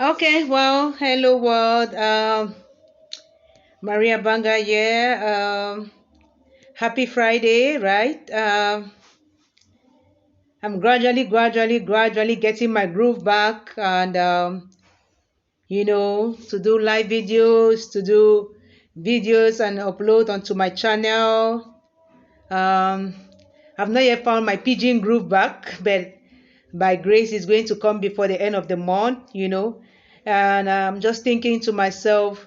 Okay, well, hello world. Maria Banga here. Happy Friday, right? I'm gradually getting my groove back and, to do live videos, to do videos and upload onto my channel. Um, I've not yet found my pigeon groove back, but by grace, it's going to come before the end of the month. And I'm just thinking to myself,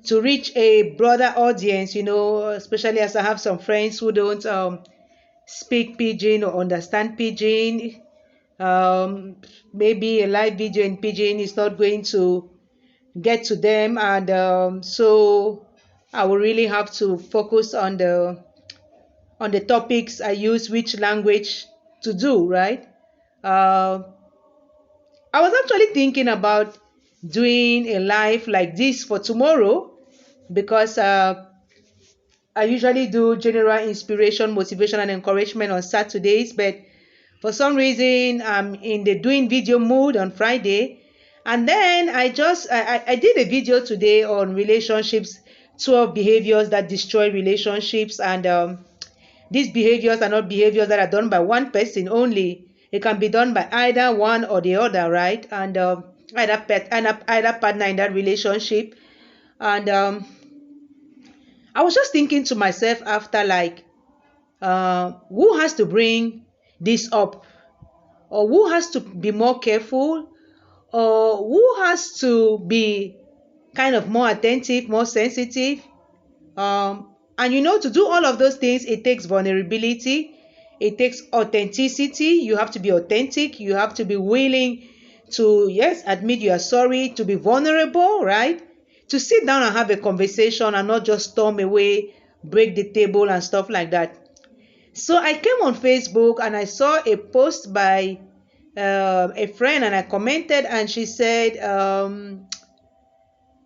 to reach a broader audience, especially as I have some friends who don't speak pidgin or understand pidgin. Maybe a live video in pidgin is not going to get to them, and so I will really have to focus on the topics I use which language to do, right? Uh, I was actually thinking about doing a live like this for tomorrow because I usually do general inspiration, motivation, and encouragement on Saturdays, but for some reason I'm in the doing video mood on Friday. And then I did a video today on relationships, 12 behaviors that destroy relationships, and these behaviors are not behaviors that are done by one person only. It can be done by either one or the other, right? And either partner in that relationship. And I was just thinking to myself after, like, who has to bring this up, or who has to be more careful, or who has to be kind of more attentive, more sensitive. And to do all of those things, it takes vulnerability, it takes authenticity. You have to be authentic, you have to be willing to, yes, admit you are sorry, to be vulnerable, right? To sit down and have a conversation and not just storm away, break the table and stuff like that. So I came on Facebook and I saw a post by a friend, and I commented, and she said,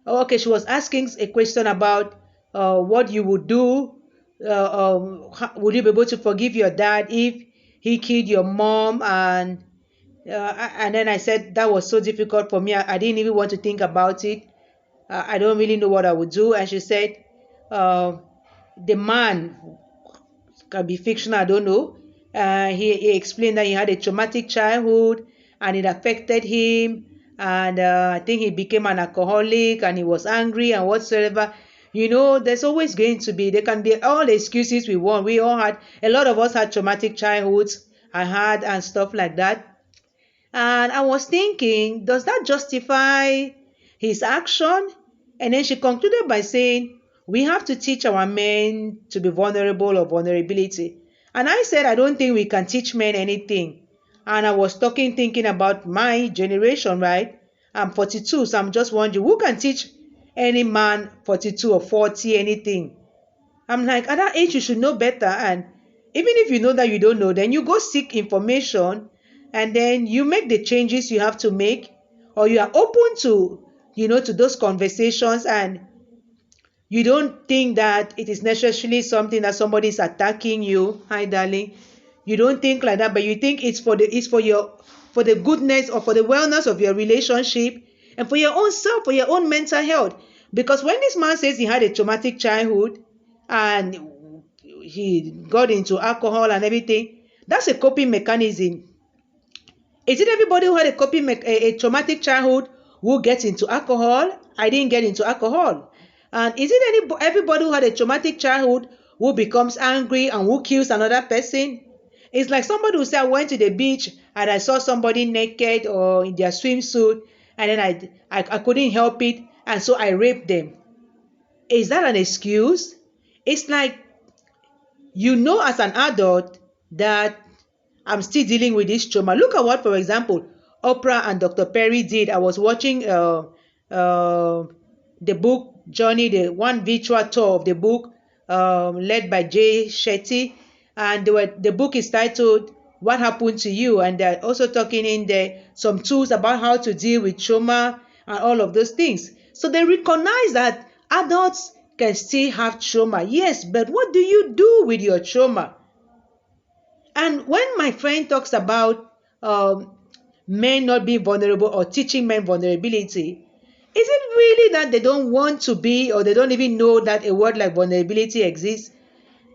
okay, she was asking a question about what you would do. Would you be able to forgive your dad if he killed your mom? And then I said that was so difficult for me. I didn't even want to think about it. I don't really know what I would do. And she said, uh, the man can be fictional, I don't know. He explained that he had a traumatic childhood and it affected him. And I think he became an alcoholic and he was angry and whatsoever. There's always going to be, there can be all the excuses we want. We all had, a lot of us had traumatic childhoods, I had, and stuff like that. And I was thinking, does that justify his action? And then she concluded by saying, we have to teach our men to be vulnerable or vulnerability. And I said, I don't think we can teach men anything. And I was thinking about my generation, right? I'm 42, so I'm just wondering, who can teach any man 42 or 40 anything? I'm like, at that age, you should know better. And even if you know that you don't know, then you go seek information and then you make the changes you have to make, or you are open to those conversations, and you don't think that it is necessarily something that somebody is attacking you. Hi, darling. You don't think like that, but you think for the goodness or for the wellness of your relationship and for your own self, for your own mental health. Because when this man says he had a traumatic childhood and he got into alcohol and everything, that's a coping mechanism. Is it everybody who had a traumatic childhood who gets into alcohol? I didn't get into alcohol. And is it everybody who had a traumatic childhood who becomes angry and who kills another person? It's like somebody who said, I went to the beach and I saw somebody naked or in their swimsuit, and then I couldn't help it, and so I raped them. Is that an excuse? It's like, as an adult that I'm still dealing with this trauma. Look at what, for example, Oprah and Dr. Perry did. I was watching the book Journey, the one virtual tour of the book led by Jay Shetty. And the book is titled What Happened to You? And they're also talking in there some tools about how to deal with trauma and all of those things. So they recognize that adults can still have trauma. Yes, but what do you do with your trauma? And when my friend talks about men not being vulnerable or teaching men vulnerability, is it really that they don't want to be, or they don't even know that a word like vulnerability exists?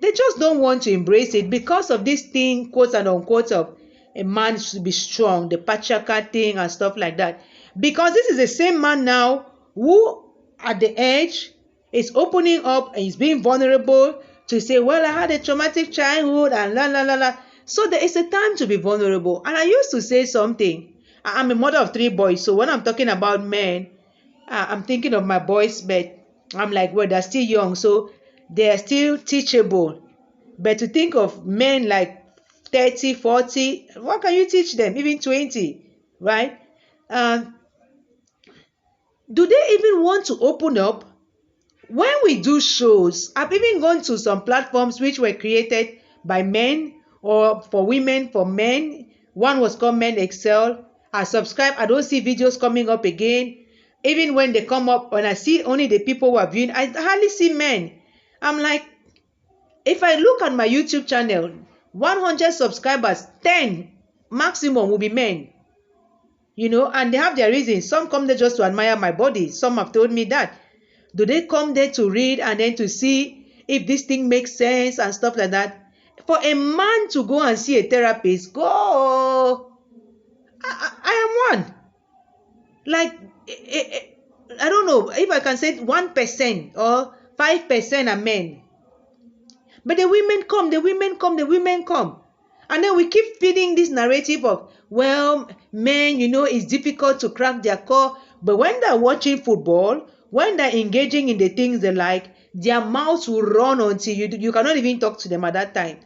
They just don't want to embrace it because of this thing, quote and unquote, of a man should be strong, the patriarchal thing and stuff like that. Because this is the same man now who, at the edge, is opening up and is being vulnerable to say, well, I had a traumatic childhood and la la la la. So there is a time to be vulnerable. And I used to say something. I'm a mother of 3 boys, so when I'm talking about men, I'm thinking of my boys, but I'm like, well, they're still young, so they're still teachable. But to think of men like 30, 40, what can you teach them? Even 20, right? Um, do they even want to open up? When we do shows, I've even gone to some platforms which were created by men or for women, for men. One was called Men Excel. I subscribe. I don't see videos coming up again. Even when they come up, when I see only the people who are viewing, I hardly see men. I'm like, if I look at my YouTube channel, 100 subscribers, 10 maximum will be men. And they have their reasons. Some come there just to admire my body. Some have told me that. Do they come there to read and then to see if this thing makes sense and stuff like that? For a man to go and see a therapist, go. I am one. Like, I don't know if I can say 1% or 5% are men. But the women come, the women come, the women come. And then we keep feeding this narrative of, well, men, it's difficult to crack their core. But when they're watching football, when they're engaging in the things they like, their mouths will run until you cannot even talk to them at that time.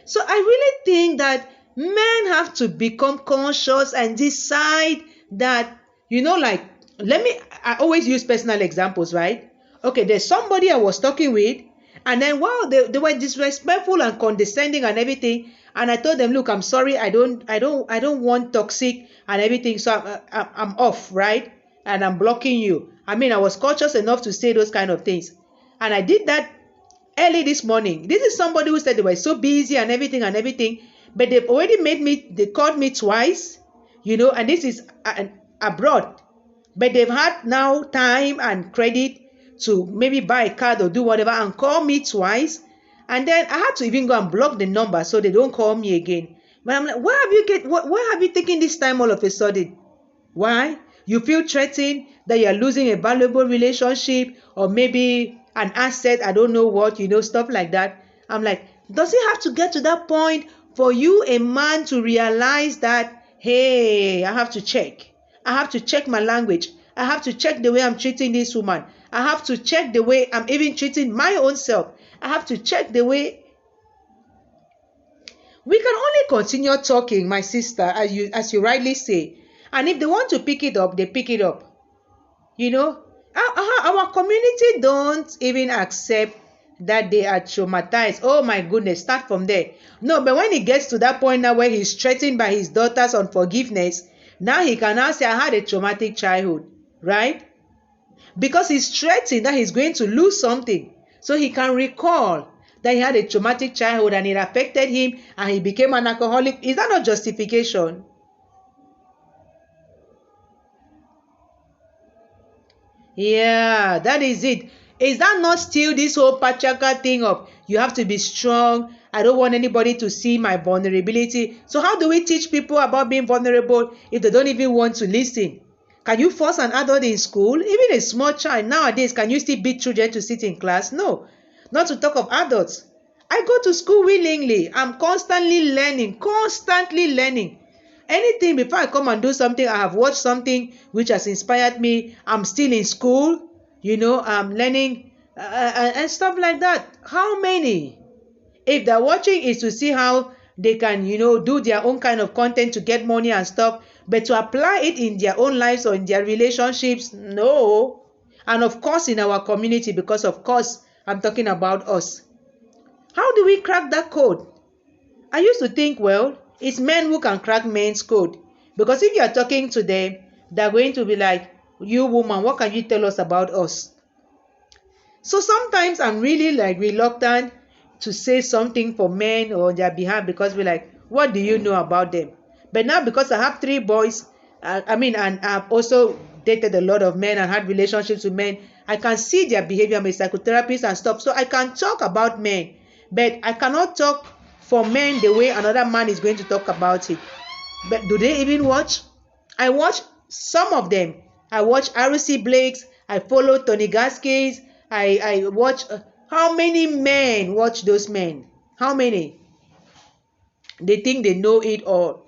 So I really think that men have to become conscious and decide that, I always use personal examples, right? Okay, there's somebody I was talking with, and then, wow, they were disrespectful and condescending and everything. And I told them, look, I'm sorry, I don't want toxic and everything. So I'm off, right? And I'm blocking you. I mean, I was cautious enough to say those kind of things. And I did that early this morning. This is somebody who said they were so busy and everything. But they've already they called me twice, and this is abroad. But they've had now time and credit to maybe buy a card or do whatever and call me twice. And then I had to even go and block the number so they don't call me again. But I'm like, why have you taken this time all of a sudden? Why? You feel threatened that you're losing a valuable relationship or maybe an asset, I don't know what, stuff like that. I'm like, does it have to get to that point for you, a man, to realize that, hey, I have to check. I have to check my language. I have to check the way I'm treating this woman. I have to check the way I'm even treating my own self. I have to check the way. We can only continue talking, my sister, as you rightly say. And if they want to pick it up, they pick it up. Our community don't even accept that they are traumatized. Oh my goodness, start from there. No, but when he gets to that point now where he's threatened by his daughter's unforgiveness, now he can now say, I had a traumatic childhood, right? Because he's threatened that he's going to lose something. So he can recall that he had a traumatic childhood and it affected him and he became an alcoholic. Is that not justification? Yeah, that is it. Is that not still this whole patriarchal thing of you have to be strong? I don't want anybody to see my vulnerability. So how do we teach people about being vulnerable if they don't even want to listen? Can you force an adult in school? Even a small child nowadays, can you still beat children to sit in class? No. Not to talk of adults. I go to school willingly. I'm constantly learning. Anything before I come and do something, I have watched something which has inspired me. I'm still in school, I'm learning and stuff like that. How many? If they're watching is to see how they can, do their own kind of content to get money and stuff, but to apply it in their own lives or in their relationships, no. And of course in our community, because of course I'm talking about us. How do we crack that code? I used to think, well, it's men who can crack men's code. Because if you are talking to them, they're going to be like, you woman, what can you tell us about us? So sometimes I'm really reluctant to say something for men or on their behalf because we're like, what do you know about them? But now because I have 3 boys I mean, and I've also dated a lot of men and had relationships with men. I can see their behavior. I'm a psychotherapist and stuff, so I can talk about men, but I cannot talk for men the way another man is going to talk about it. But do they even watch? I watch some of them. I watch R.C. Blakes. I follow Tony Gaskins. I watch. How many men watch those men? How many? They think they know it all.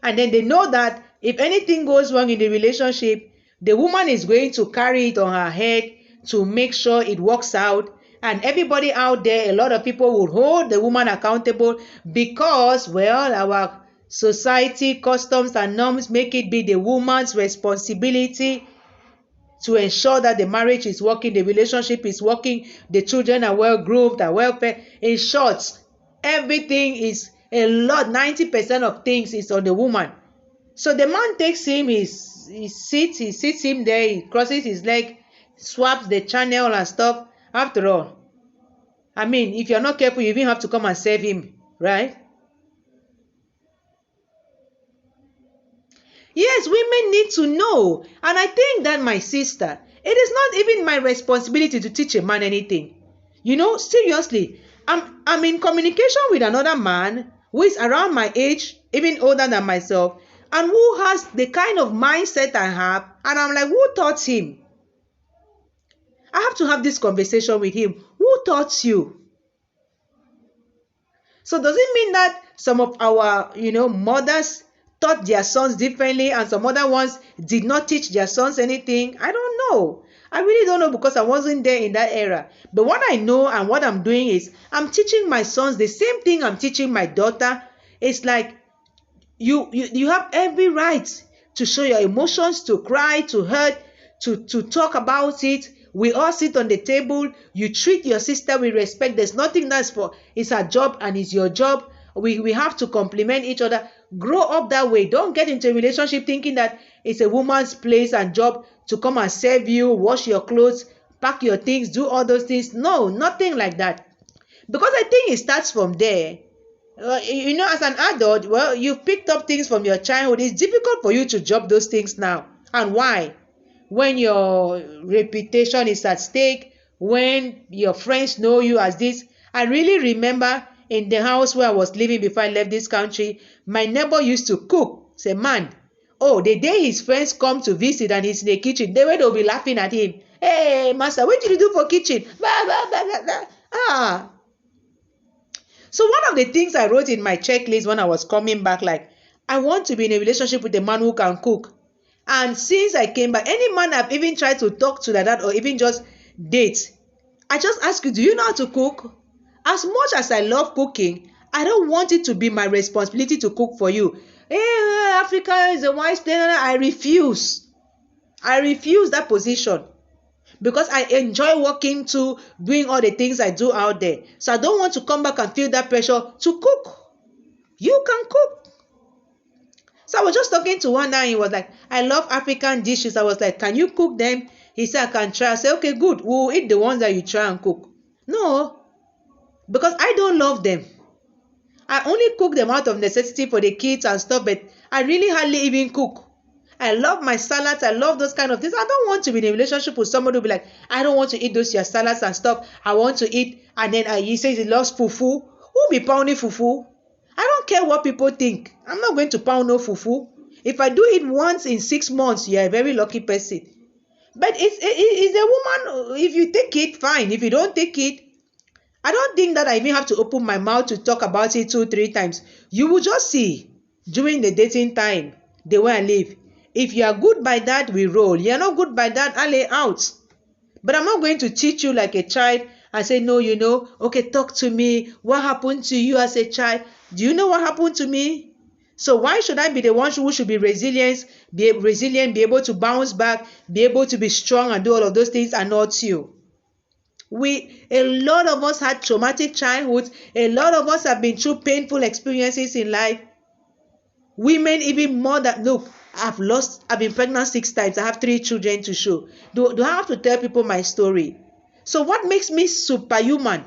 And then they know that if anything goes wrong in the relationship, the woman is going to carry it on her head to make sure it works out. And everybody out there, a lot of people will hold the woman accountable because, well, our society, customs, and norms make it be the woman's responsibility to ensure that the marriage is working, the relationship is working, the children are well groomed, are well fed. In short, everything is a lot, 90% of things is on the woman. So the man takes him, he sits him there, he crosses his leg, swaps the channel and stuff. After all, I mean, if you're not careful, you even have to come and save him, right? Yes, women need to know. And I think that, my sister, it is not even my responsibility to teach a man anything. You know, seriously, I'm in communication with another man who is around my age, even older than myself, and who has the kind of mindset I have. And I'm like, who taught him? I have to have this conversation with him. Who taught you? So does it mean that some of our, mothers taught their sons differently and some other ones did not teach their sons anything? I don't know. I really don't know because I wasn't there in that era. But what I know and what I'm doing is I'm teaching my sons the same thing I'm teaching my daughter. It's like you have every right to show your emotions, to cry, to hurt, to talk about it. We all sit on the table. You treat your sister with respect. There's nothing it's her job and it's your job. We have to complement each other. Grow up that way. Don't get into a relationship thinking that it's a woman's place and job to come and serve you, wash your clothes, pack your things, do all those things. No, nothing like that. Because I think it starts from there. As an adult, well, you've picked up things from your childhood. It's difficult for you to drop those things now. And why? When your reputation is at stake, when your friends know you as this. I really remember in the house where I was living before I left this country, my neighbor used to cook. Say, man, the day his friends come to visit and he's in the kitchen, they'll be laughing at him. Hey, master, what did you do for kitchen? Blah, blah, blah, blah, blah. So one of the things I wrote in my checklist when I was coming back, like, I want to be in a relationship with a man who can cook. And since I came back, any man I've even tried to talk to like that or even just date, I just ask you, do you know how to cook? As much as I love cooking, I don't want it to be my responsibility to cook for you. Hey, Africa is a wise place. I refuse. I refuse that position. Because I enjoy working to doing all the things I do out there. So I don't want to come back and feel that pressure to cook. You can cook. So I was just talking to one guy. He was like, I love African dishes. I was like, can you cook them? He said, I can try. I said, okay, good. We'll eat the ones that you try and cook. No, because I don't love them. I only cook them out of necessity for the kids and stuff, but I really hardly even cook. I love my salads. I love those kind of things. I don't want to be in a relationship with somebody who will be like, I don't want to eat those your salads and stuff. I want to eat. And then he says he loves fufu. Who be pounding fufu? I don't care what people think. I'm not going to pound no fufu. If I do it once in 6 months, you're a very lucky person. But it's a woman. If you take it, fine. If you don't take it, I don't think that I even have to open my mouth to talk about it 2-3 times. You will just see during the dating time the way I live. If you are good by that, we roll. You are not good by that, I lay out. But I'm not going to teach you like a child and say, no, okay, talk to me. What happened to you as a child? Do you know what happened to me? So why should I be the one who should be resilient, be able to bounce back, be able to be strong and do all of those things, and not you? A lot of us had traumatic childhoods. A lot of us have been through painful experiences in life. Women even more than, look, I've been pregnant 6 times. I have 3 children to show. Do I have to tell people my story? So what makes me superhuman?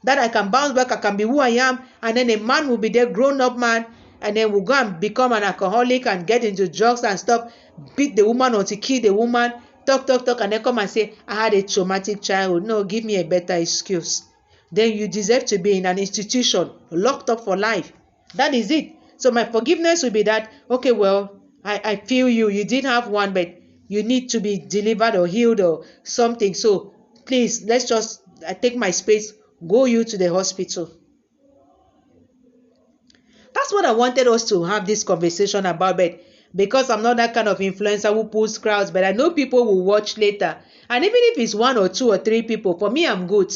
That I can bounce back, I can be who I am, and then a man will be there, grown up man. and then will go and become an alcoholic and get into drugs and stuff, beat the woman or to kill the woman, talk, and then come and say, I had a traumatic childhood. No, give me a better excuse. Then you deserve to be in an institution, locked up for life. That is it. So my forgiveness will be that, okay, well, I feel you did have one, but you need to be delivered or healed or something. So please, let's just take my space, go you to the hospital. That's what I wanted us to have this conversation about, but because I'm not that kind of influencer who pulls crowds, but I know people will watch later. And even if it's 1 or 2 or 3 people, for me, I'm good.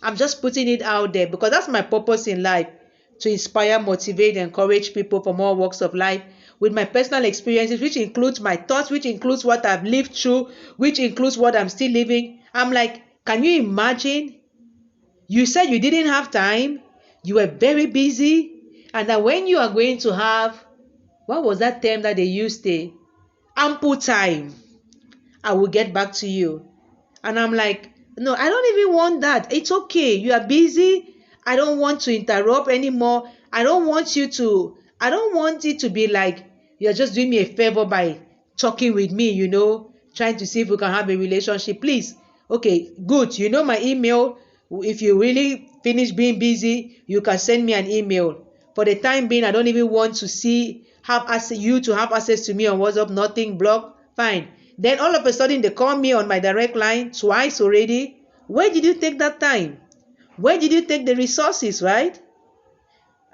I'm just putting it out there because that's my purpose in life, to inspire, motivate, encourage people from all walks of life with my personal experiences, which includes my thoughts, which includes what I've lived through, which includes what I'm still living. I'm like, can you imagine? You said you didn't have time, you were very busy, and that when you are going to have, what was that term that they used there? Ample time. I will get back to you. And I'm like, no, I don't even want that. It's okay. You are busy. I don't want to interrupt anymore. I don't want it to be like you're just doing me a favor by talking with me, trying to see if we can have a relationship. Please. Okay, good. You know my email. If you really finish being busy, you can send me an email. For the time being, I don't even want to you to have access to me on WhatsApp, nothing, block. Fine. Then all of a sudden, they call me on my direct line twice already. Where did you take that time? Where did you take the resources, right?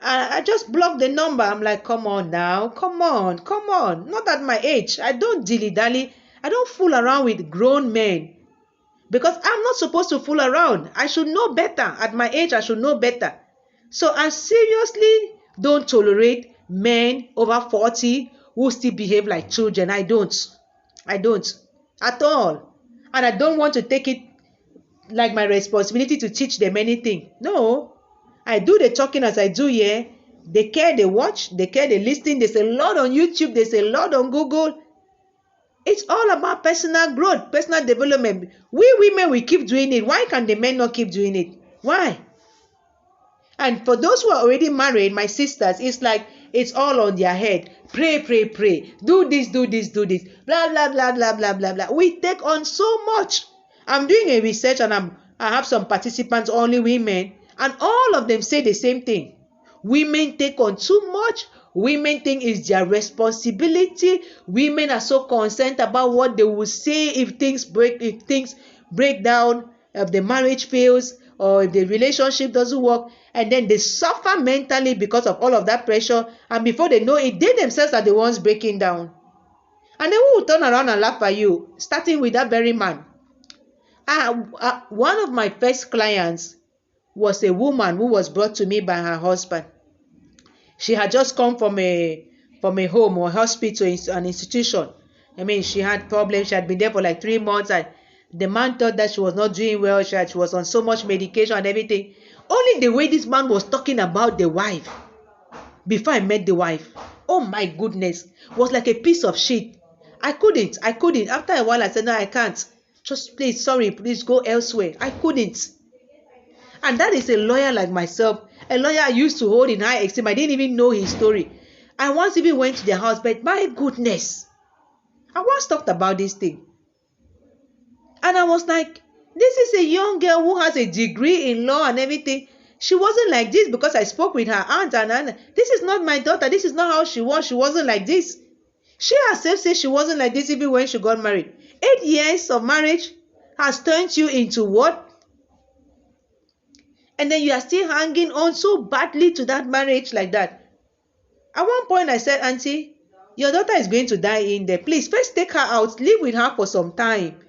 I just blocked the number. I'm like, come on now. Come on. Not at my age. I don't dilly-dally. I don't fool around with grown men. Because I'm not supposed to fool around. I should know better. At my age, I should know better. So I seriously don't tolerate men over 40 who still behave like children. I don't at all. And I don't want to take it like my responsibility to teach them anything. No, I do the talking as I do here. They care, they watch, they care, they listen. There's a lot on YouTube, there's a lot on Google. It's all about personal growth, personal development. We women, we keep doing it. Why can the men not keep doing it? Why? And for those who are already married, my sisters, it's like it's all on their head. Pray. Do this. Blah, blah, blah, blah, blah, blah, blah. We take on so much. I'm doing a research and I have some participants, only women, and all of them say the same thing. Women take on too much. Women think it's their responsibility. Women are so concerned about what they will say if things break down, if the marriage fails, or if the relationship doesn't work, and then they suffer mentally because of all of that pressure, and before they know it, they themselves are the ones breaking down. And then who will turn around and laugh at you, starting with that very man? One of my first clients was a woman who was brought to me by her husband. She had just come from a home or hospital, an institution. I mean, she had problems. She had been there for like 3 months, and the man thought that she was not doing well. She was on so much medication and everything. Only the way this man was talking about the wife before I met the wife, oh my goodness, was like a piece of shit. I couldn't. After a while, I said, no, I can't. Just please go elsewhere. I couldn't. And that is a lawyer like myself. A lawyer I used to hold in high esteem. I didn't even know his story. I once even went to their house, but my goodness, I once talked about this thing. And I was like, this is a young girl who has a degree in law and everything. She wasn't like this because I spoke with her aunt and this is not my daughter. This is not how she was. She wasn't like this. She herself said she wasn't like this even when she got married. 8 years of marriage has turned you into what? And then you are still hanging on so badly to that marriage like that. At one point I said, Auntie, your daughter is going to die in there. Please, first take her out. Live with her for some time.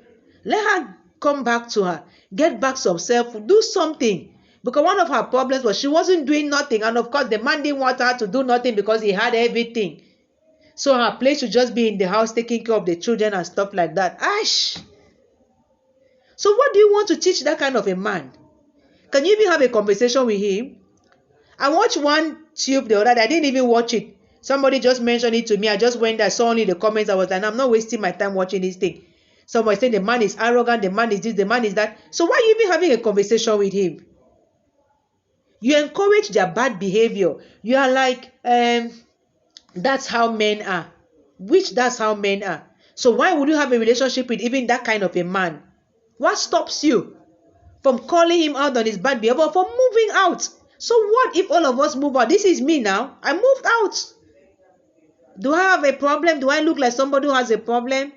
Let her come back to her. Get back some self. Do something. Because one of her problems was she wasn't doing nothing. And of course, the man didn't want her to do nothing because he had everything. So her place should just be in the house taking care of the children and stuff like that. Ash! So what do you want to teach that kind of a man? Can you even have a conversation with him? I watched one tube the other day. I didn't even watch it. Somebody just mentioned it to me. I just went there, saw only the comments. I was like, I'm not wasting my time watching this thing. Somebody saying the man is arrogant, the man is this, the man is that. So why are you even having a conversation with him? You encourage their bad behavior. You are like, that's how men are. That's how men are. So why would you have a relationship with even that kind of a man? What stops you from calling him out on his bad behavior, from moving out? So what if all of us move out? This is me now. I moved out. Do I have a problem? Do I look like somebody who has a problem?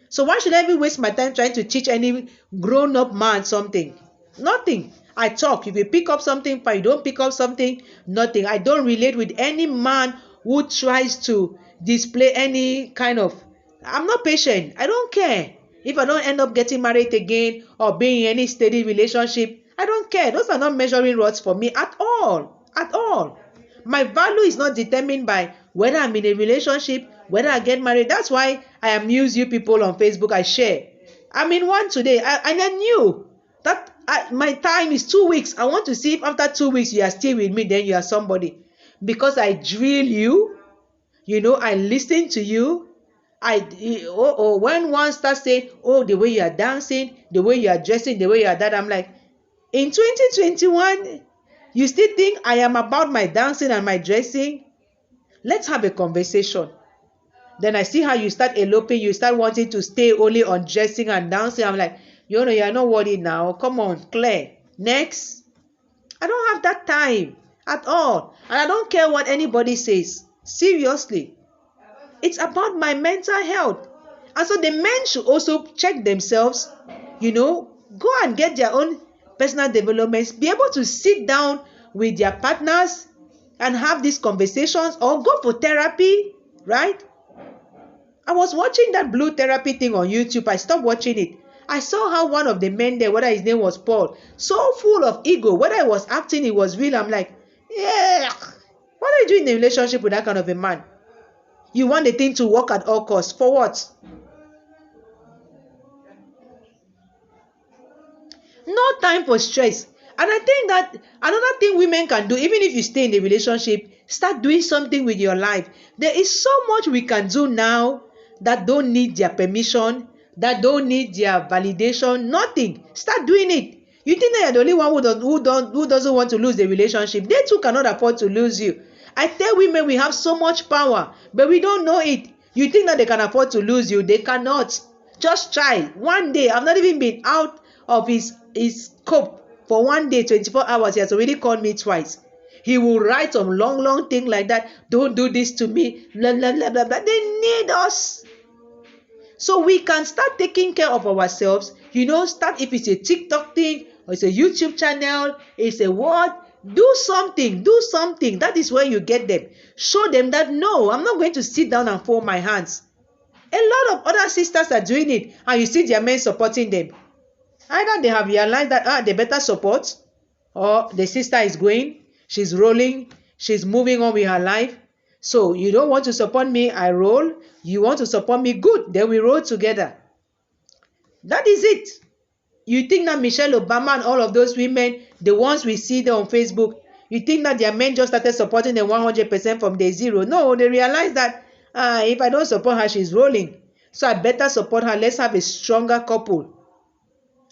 So why should I even waste my time trying to teach any grown-up man something? Nothing. I talk. If you pick up something, fine. You don't pick up something, nothing. I don't relate with any man who tries to display any kind of... I'm not patient. I don't care. If I don't end up getting married again or being in any steady relationship, I don't care. Those are not measuring rods for me at all. At all. My value is not determined by whether I'm in a relationship, whether I get married. That's why I amuse you people on Facebook. I share. I'm in one today. And I knew that my time is 2 weeks. I want to see if after 2 weeks you are still with me, then you are somebody. Because I drill you. I listen to you. When one starts saying, oh, the way you are dancing, the way you are dressing, the way you are that, I'm like, in 2021, you still think I am about my dancing and my dressing? Let's have a conversation. Then I see how you start eloping. You start wanting to stay only on dressing and dancing. I'm like, you're not worried now. Come on, Claire. Next. I don't have that time at all. And I don't care what anybody says. Seriously. It's about my mental health. And so the men should also check themselves, go and get their own personal developments, be able to sit down with their partners and have these conversations, or go for therapy, right? I was watching that blue therapy thing on YouTube. I stopped watching it. I saw how one of the men there, whether his name was Paul, so full of ego, whether he was acting, it was real. I'm like, yeah, what are you doing in a relationship with that kind of a man? You want the thing to work at all costs. For what? No time for stress. And I think that another thing women can do, even if you stay in a relationship, start doing something with your life. There is so much we can do now that don't need their permission, that don't need their validation, nothing. Start doing it. You think that you're the only one who doesn't want to lose the relationship. They too cannot afford to lose you. I tell women we have so much power, but we don't know it. You think that they can afford to lose you. They cannot. Just try. One day, I've not even been out of his scope for one day, 24 hours. He has already called me twice. He will write some long thing like that. Don't do this to me. Blah, blah, blah, blah, blah. They need us. So we can start taking care of ourselves. Start, if it's a TikTok thing, or it's a YouTube channel, it's a what? Do something. That is where you get them. Show them that, no, I'm not going to sit down and fold my hands. A lot of other sisters are doing it, and you see their men supporting them. Either they have realized that they better support, or the sister is going, she's rolling, she's moving on with her life. So you don't want to support me, I roll. You want to support me, good, then we roll together. That is it. You think that Michelle Obama and all of those women, the ones we see there on Facebook, you think that their men just started supporting them 100% from day zero? No, they realize that if I don't support her, she's rolling. So I better support her. Let's have a stronger couple.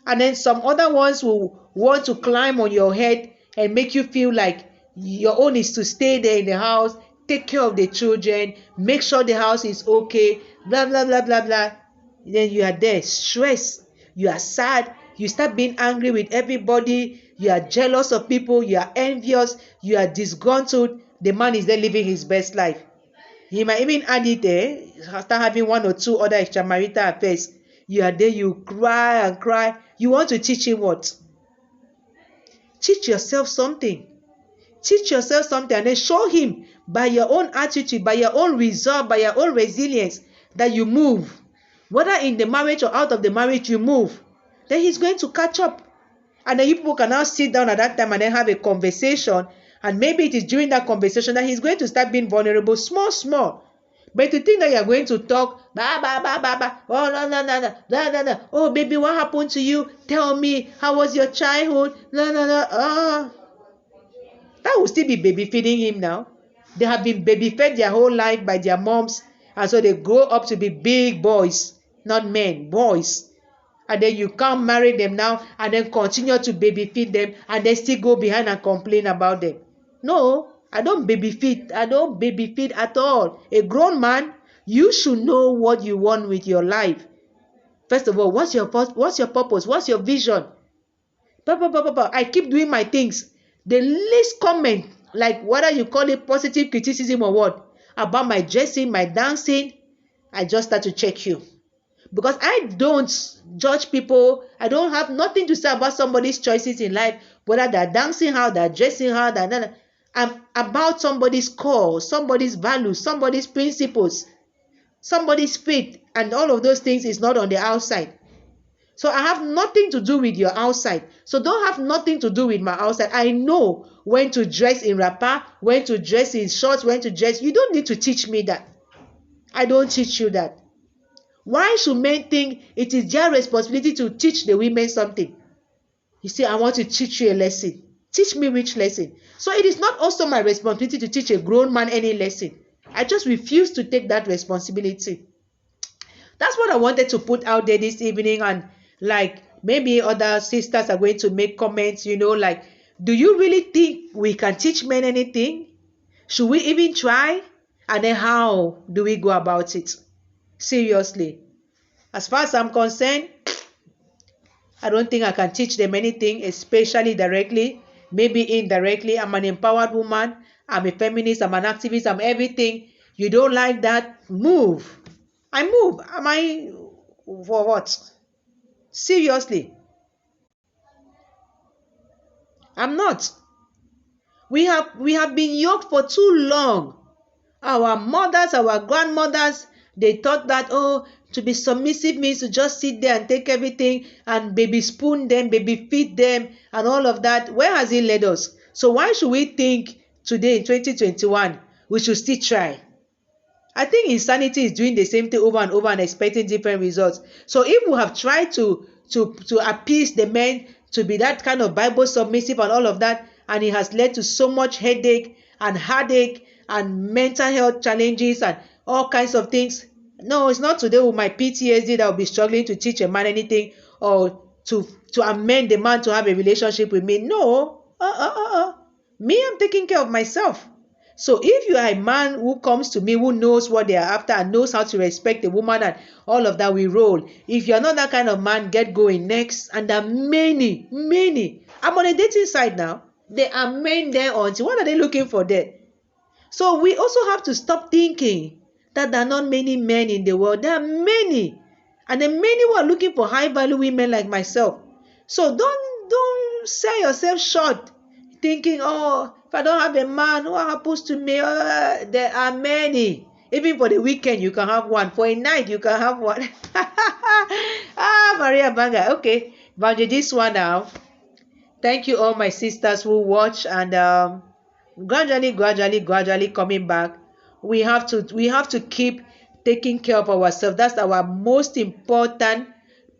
And then some other ones will want to climb on your head and make you feel like your own is to stay there in the house, take care of the children, make sure the house is okay, blah, blah, blah, blah, blah. Then you are there, stressed, you are sad, you start being angry with everybody, you are jealous of people, you are envious, you are disgruntled. The man is there living his best life. He might even add it there, after having 1 or 2 other extramarital affairs. You are there, you cry and cry. You want to teach him what? Teach yourself something. Teach yourself something, and then show him by your own attitude, by your own resolve, by your own resilience, that you move. Whether in the marriage or out of the marriage, you move. Then he's going to catch up. And then you people can now sit down at that time and then have a conversation. And maybe it is during that conversation that he's going to start being vulnerable, small. But to think that you're going to talk, oh, no, oh, baby, what happened to you? Tell me, how was your childhood? No. That will still be baby feeding him now. They have been baby fed their whole life by their moms. And so they grow up to be big boys, not men, boys. And then you can't marry them now and then continue to baby feed them and then still go behind and complain about them. No, I don't baby feed. I don't baby feed at all. A grown man, you should know what you want with your life. First of all, what's your purpose? What's your vision? I keep doing my things. The least comment, like whether you call it positive criticism or what, about my dressing, my dancing, I just start to check you. Because I don't judge people. I don't have nothing to say about somebody's choices in life, whether they're dancing how, they're dressing how, I'm about somebody's call, somebody's values, somebody's principles, somebody's faith, and all of those things is not on the outside. So I have nothing to do with your outside. So don't have nothing to do with my outside. I know when to dress in wrapper, when to dress in shorts, when to dress. You don't need to teach me that. I don't teach you that. Why should men think it is their responsibility to teach the women something? You say, I want to teach you a lesson. Teach me which lesson? So it is not also my responsibility to teach a grown man any lesson. I just refuse to take that responsibility. That's what I wanted to put out there this evening. And like maybe other sisters are going to make comments, like, do you really think we can teach men anything? Should we even try? And then how do we go about it? Seriously. As far as I'm concerned, I don't think I can teach them anything, especially directly, maybe indirectly. I'm an empowered woman. I'm a feminist. I'm an activist. I'm everything. You don't like that? Move. I move. Am I for what? Seriously. I'm not. We have been yoked for too long. Our mothers, our grandmothers, they thought that, oh, to be submissive means to just sit there and take everything and baby spoon them, baby feed them, and all of that. Where has it led us? So why should we think today in 2021 we should still try? I think insanity is doing the same thing over and over and expecting different results. So if we have tried to appease the men to be that kind of Bible submissive and all of that, and it has led to so much headache and heartache and mental health challenges and all kinds of things. No, it's not today with my PTSD that will be struggling to teach a man anything or to amend the man to have a relationship with me. No. Me, I'm taking care of myself. So if you are a man who comes to me, who knows what they are after and knows how to respect a woman and all of that, we roll. If you're not that kind of man, get going next. And there are many. I'm on a dating site now. There are men there until. What are they looking for there? So we also have to stop thinking that there are not many men in the world. There are many. And there are many who are looking for high value women like myself. So don't sell yourself short thinking, oh, if I don't have a man, what happens to me? There are many. Even for the weekend, you can have one. For a night, you can have one. Maria Banga. Okay, Banja, this one now. Thank you all my sisters who watch and gradually coming back. We have to keep taking care of ourselves. That's our most important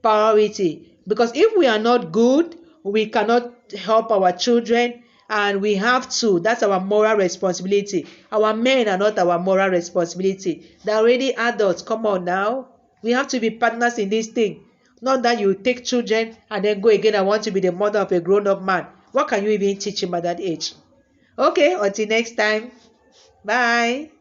priority. Because if we are not good, we cannot help our children. And we have to. That's our moral responsibility. Our men are not our moral responsibility. They're already adults. Come on now. We have to be partners in this thing. Not that you take children and then go again and want to be the mother of a grown-up man. What can you even teach him at that age? Okay, until next time. Bye.